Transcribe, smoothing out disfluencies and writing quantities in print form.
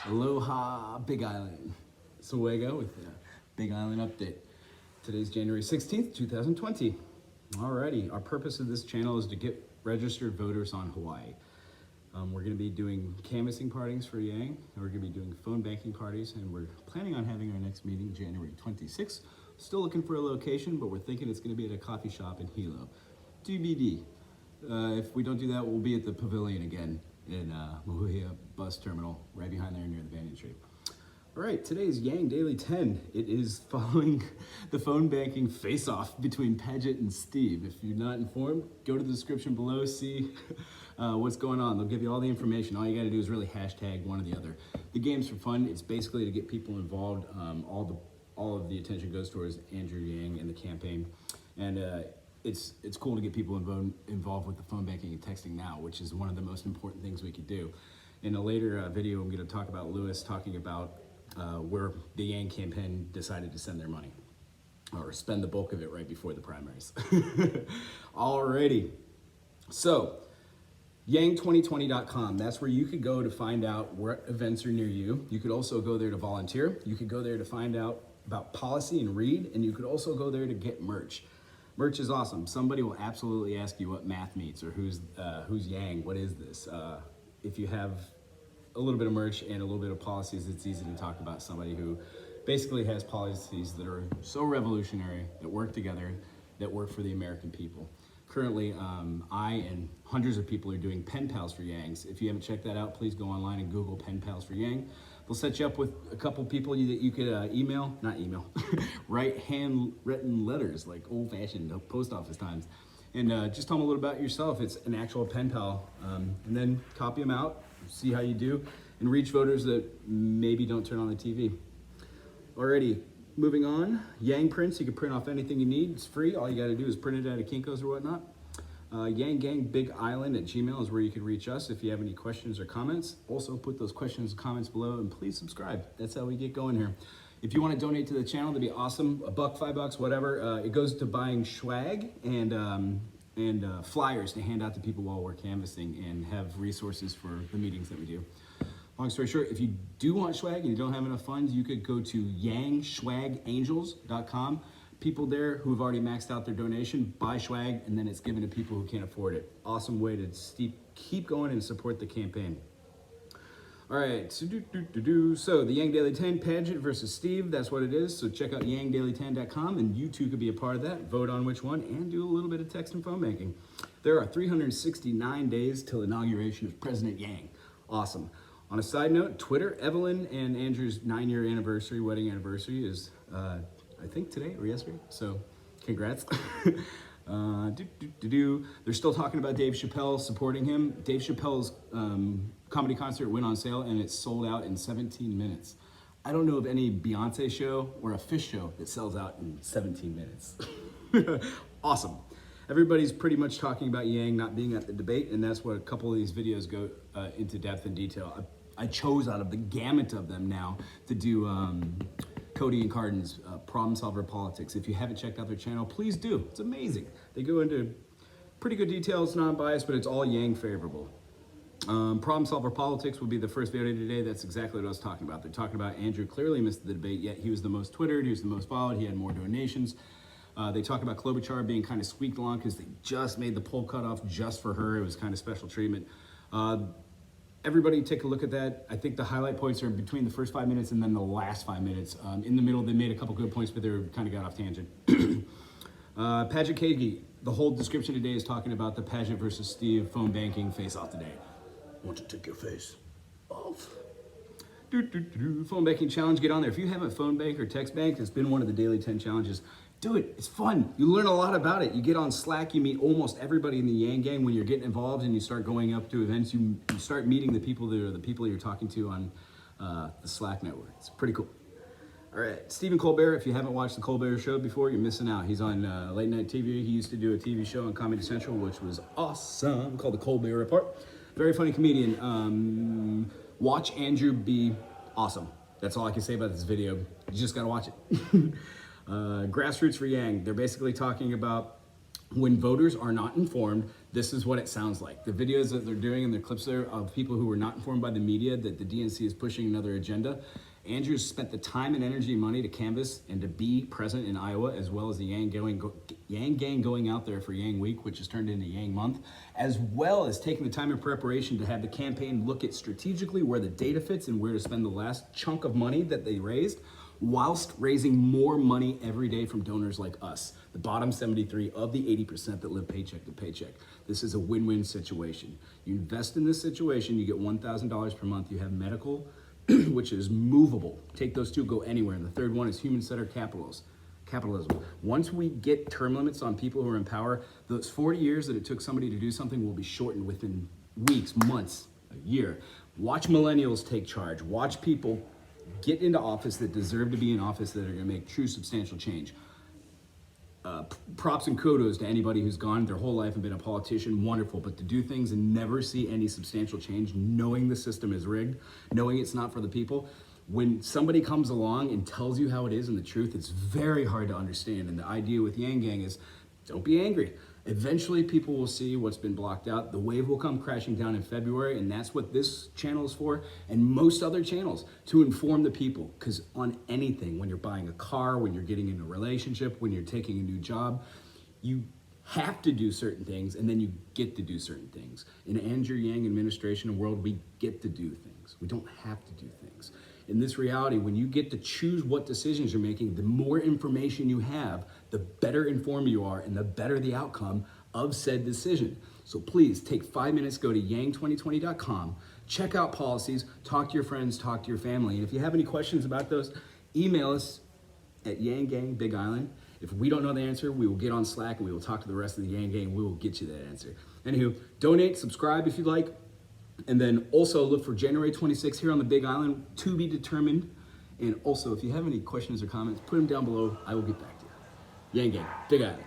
Aloha, Big Island. It's Wago with the Big Island update. Today's January 16th, 2020. Alrighty, our purpose of this channel is to get registered voters on Hawaii. We're going to be doing canvassing parties for Yang, and we're going to be doing phone banking parties, and we're planning on having our next meeting January 26th. Still looking for a location, but we're thinking it's going to be at a coffee shop in Hilo. TBD. If we don't do that, we'll be at the Pavilion again in Mahuia bus terminal, right behind there near the Banyan Tree. All right, today's Yang Daily 10. It is following the phone banking face-off between Paget and Steve. If you're not informed, go to the description below, see what's going on. They'll give you all the information. All you gotta do is really hashtag one or the other. The game's for fun. It's basically to get people involved. All of the attention goes towards Andrew Yang and the campaign. And it's cool to get people involved with the phone banking and texting now, which is one of the most important things we could do. In a later video, I'm going to talk about Lewis talking about where the Yang campaign decided to send their money, or spend the bulk of it right before the primaries. Alrighty, so yang2020.com, that's where you could go to find out what events are near you. You could also go there to volunteer. You could go there to find out about policy and read, and you could also go there to get merch. Merch is awesome. Somebody will absolutely ask you what math means, or who's Yang, what is this? If you have a little bit of merch and a little bit of policies, it's easy to talk about somebody who basically has policies that are so revolutionary, that work together, that work for the American people. Currently, I and hundreds of people are doing pen pals for Yangs. If you haven't checked that out, please go online and Google pen pals for Yang. They'll set you up with a couple people that you could write handwritten letters, like old-fashioned post office times. And just tell them a little about yourself. It's an actual pen pal. And then copy them out, see how you do, and reach voters that maybe don't turn on the TV. Alrighty, moving on. Yang prints, you can print off anything you need. It's free. All you got to do is print it out of Kinko's or whatnot. yanggangbigisland @gmail is where you can reach us if you have any questions or comments. Also put those questions and comments below, and please subscribe. That's how we get going here. If you want to donate to the channel, that'd be awesome. $1, $5, whatever. It goes to buying swag and flyers to hand out to people while we're canvassing, and have resources for the meetings that we do. Long story short, if you do want swag and you don't have enough funds, you could go to yanggangbigisland.com. People there who have already maxed out their donation buy swag, and then it's given to people who can't afford it. Awesome way to keep going and support the campaign. All right, so the Yang Daily 10, Paget versus Steve, that's what it is. So check out yanggangbigisland.com, and you too could be a part of that. Vote on which one, and do a little bit of text and phone banking. There are 369 days till inauguration of President Yang. Awesome. On a side note, Twitter, Evelyn and Andrew's 9-year anniversary, wedding anniversary is, I think today or yesterday, so congrats. They're still talking about Dave Chapelle supporting him. Dave Chappelle's comedy concert went on sale, and it's sold out in 17 minutes. I don't know of any Beyonce show or a Fish show that sells out in 17 minutes. Awesome. Everybody's pretty much talking about Yang not being at the debate, and that's what a couple of these videos go into depth and detail. I chose out of the gamut of them now to do Cody and Cardin's Problem Solver Politics. If you haven't checked out their channel, please do. It's amazing. They go into pretty good detail. It's non-biased, but it's all Yang favorable. Problem Solver Politics will be the first video today. That's exactly what I was talking about. They're talking about Andrew clearly missed the debate, yet he was the most Twittered, he was the most followed, he had more donations. They talk about Colbert being kind of squeaked along because they just made the poll cutoff just for her. It was kind of special treatment. Everybody take a look at that. I think the highlight points are between the first 5 minutes and then the last 5 minutes. In the middle, they made a couple good points, but they kind of got off tangent. Paget Kagi, the whole description today is talking about the Paget versus Steve phone banking face-off today. I want to take your face off. Phone banking challenge, get on there. If you haven't phone banked or text banked, it's been one of the Daily 10 challenges. Do it, it's fun. You learn a lot about it. You get on Slack, you meet almost everybody in the Yang gang. When you're getting involved and you start going up to events, you start meeting the people that are the people you're talking to on the Slack network. It's pretty cool. All right, Stephen Colbert, if you haven't watched the Colbert Show before, you're missing out. He's on late night TV. He used to do a TV show on Comedy Central, which was awesome, called The Colbert Report. Very funny comedian. Watch Andrew be awesome. That's all I can say about this video. You just gotta watch it. Grassroots for Yang. They're basically talking about when voters are not informed, This is what it sounds like. The videos that they're doing and the clips there of people who were not informed by the media that the DNC is pushing another agenda. Andrews spent the time and energy and money to canvass and to be present in Iowa, as well as the Yang Gang going out there for Yang Week, which has turned into Yang Month, as well as taking the time in preparation to have the campaign look at strategically where the data fits and where to spend the last chunk of money that they raised, whilst raising more money every day from donors like us, the bottom 73 of the 80% that live paycheck to paycheck. This is a win-win situation. You invest in this situation, you get $1,000 per month, you have medical, which is movable. Take those two, go anywhere. And the third one is human-centered capitalism. Once we get term limits on people who are in power, those 40 years that it took somebody to do something will be shortened within weeks, months, a year. Watch millennials take charge. Watch people get into office that deserve to be in office, that are gonna make true substantial change. Props and kudos to anybody who's gone their whole life and been a politician, wonderful, but to do things and never see any substantial change, knowing the system is rigged, knowing it's not for the people, when somebody comes along and tells you how it is and the truth, it's very hard to understand. And the idea with Yang Gang is, don't be angry. Eventually people will see what's been blocked out. The wave will come crashing down in February, and that's what this channel is for, and most other channels, to inform the people. Because on anything, when you're buying a car, when you're getting in a relationship, when you're taking a new job, you have to do certain things, and then you get to do certain things. In Andrew Yang administration world, we get to do things. We don't have to do things. In this reality, when you get to choose what decisions you're making, the more information you have, the better informed you are and the better the outcome of said decision. So please take 5 minutes, go to yang2020.com, check out policies, talk to your friends, talk to your family. And if you have any questions about those, email us at yanggangbigisland. If we don't know the answer, we will get on Slack and we will talk to the rest of the Yang Gang and we will get you that answer. Anywho, donate, subscribe if you'd like. And then also look for January 26th here on the Big Island, to be determined. And also, if you have any questions or comments, put them down below. I will get back to you. Yang Gang, Big Island.